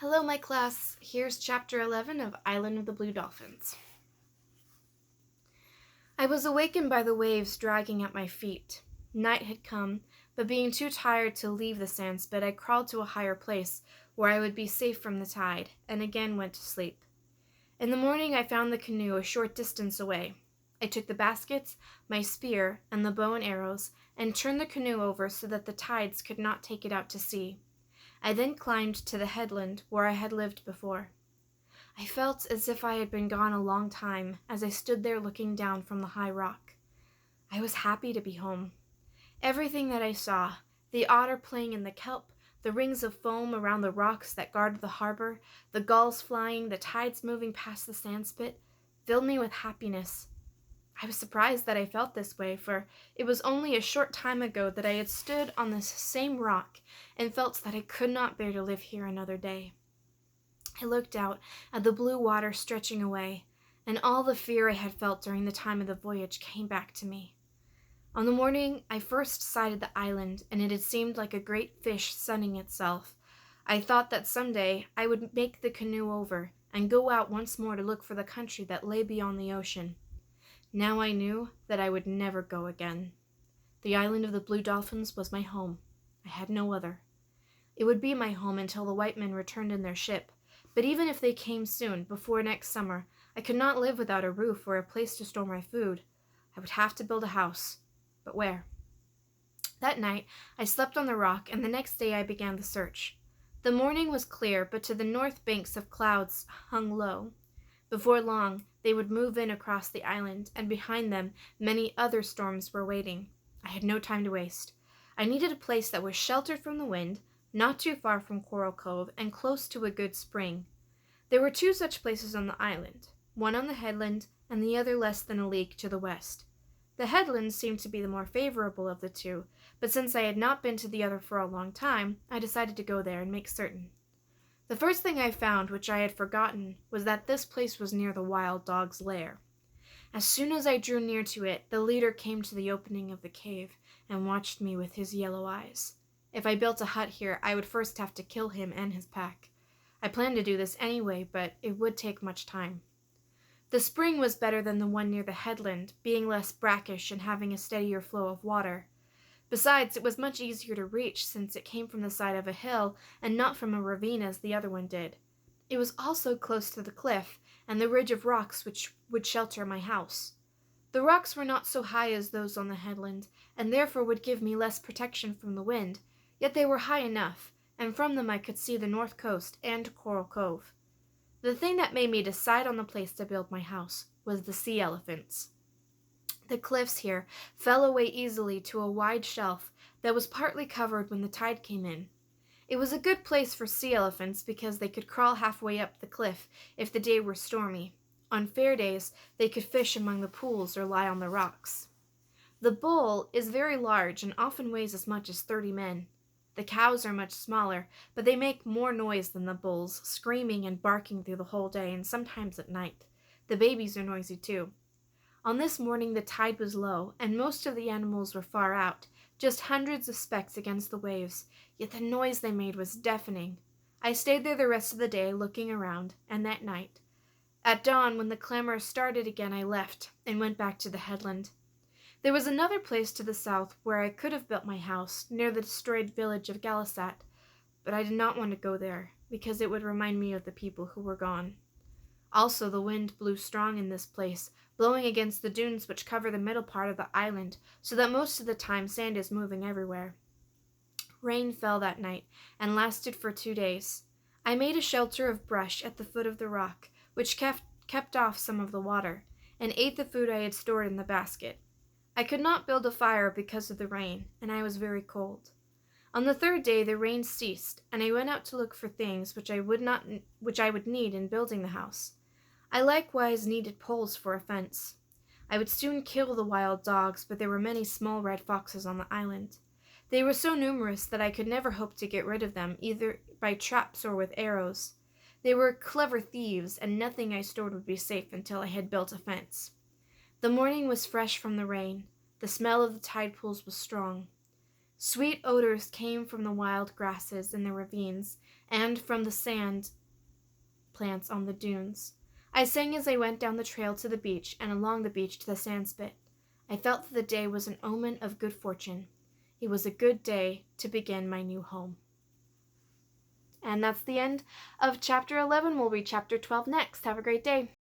Hello, my class. Here's Chapter 11 of Island of the Blue Dolphins. I was awakened by the waves dragging at my feet. Night had come, but being too tired to leave the sandspit, I crawled to a higher place where I would be safe from the tide, and again went to sleep. In the morning I found the canoe a short distance away. I took the baskets, my spear, and the bow and arrows, and turned the canoe over so that the tides could not take it out to sea. I then climbed to the headland where I had lived before. I felt as if I had been gone a long time as I stood there looking down from the high rock. I was happy to be home. Everything that I saw, the otter playing in the kelp, the rings of foam around the rocks that guarded the harbor, the gulls flying, the tides moving past the sandspit, filled me with happiness. I was surprised that I felt this way, for it was only a short time ago that I had stood on this same rock and felt that I could not bear to live here another day. I looked out at the blue water stretching away, and all the fear I had felt during the time of the voyage came back to me. On the morning I first sighted the island, and it had seemed like a great fish sunning itself. I thought that someday I would make the canoe over and go out once more to look for the country that lay beyond the ocean. Now I knew that I would never go again. The island of the Blue Dolphins was my home. I had no other. It would be my home until the white men returned in their ship, but even if they came soon, before next summer, I could not live without a roof or a place to store my food. I would have to build a house. But where? That night I slept on the rock, and the next day I began the search. The morning was clear, but to the north banks of clouds hung low. Before long, they would move in across the island, and behind them many other storms were waiting. I had no time to waste. I needed a place that was sheltered from the wind, not too far from Coral Cove, and close to a good spring. There were two such places on the island, one on the headland, and the other less than a league to the west. The headland seemed to be the more favorable of the two, but since I had not been to the other for a long time, I decided to go there and make certain. The first thing I found, which I had forgotten, was that this place was near the wild dog's lair. As soon as I drew near to it, the leader came to the opening of the cave and watched me with his yellow eyes. If I built a hut here, I would first have to kill him and his pack. I planned to do this anyway, but it would take much time. The spring was better than the one near the headland, being less brackish and having a steadier flow of water. Besides, it was much easier to reach since it came from the side of a hill and not from a ravine as the other one did. It was also close to the cliff and the ridge of rocks which would shelter my house. The rocks were not so high as those on the headland, and therefore would give me less protection from the wind, yet they were high enough, and from them I could see the north coast and Coral Cove. The thing that made me decide on the place to build my house was the sea elephants. The cliffs here fell away easily to a wide shelf that was partly covered when the tide came in. It was a good place for sea elephants because they could crawl halfway up the cliff if the day were stormy. On fair days, they could fish among the pools or lie on the rocks. The bull is very large and often weighs as much as 30 men. The cows are much smaller, but they make more noise than the bulls, screaming and barking through the whole day and sometimes at night. The babies are noisy too. On this morning the tide was low, and most of the animals were far out, just hundreds of specks against the waves, yet the noise they made was deafening. I stayed there the rest of the day looking around, and that night. At dawn, when the clamor started again, I left and went back to the headland. There was another place to the south where I could have built my house, near the destroyed village of Galisat, but I did not want to go there, because it would remind me of the people who were gone. Also, the wind blew strong in this place, blowing against the dunes which cover the middle part of the island, so that most of the time sand is moving everywhere. Rain fell that night, and lasted for 2 days. I made a shelter of brush at the foot of the rock, which kept off some of the water, and ate the food I had stored in the basket. I could not build a fire because of the rain, and I was very cold. On the 3rd day the rain ceased, and I went out to look for things which I would need in building the house. I likewise needed poles for a fence. I would soon kill the wild dogs, but there were many small red foxes on the island. They were so numerous that I could never hope to get rid of them, either by traps or with arrows. They were clever thieves, and nothing I stored would be safe until I had built a fence. The morning was fresh from the rain. The smell of the tide pools was strong. Sweet odors came from the wild grasses in the ravines and from the sand plants on the dunes. I sang as I went down the trail to the beach and along the beach to the sand spit. I felt that the day was an omen of good fortune. It was a good day to begin my new home. And that's the end of chapter 11. We'll read chapter 12 next. Have a great day.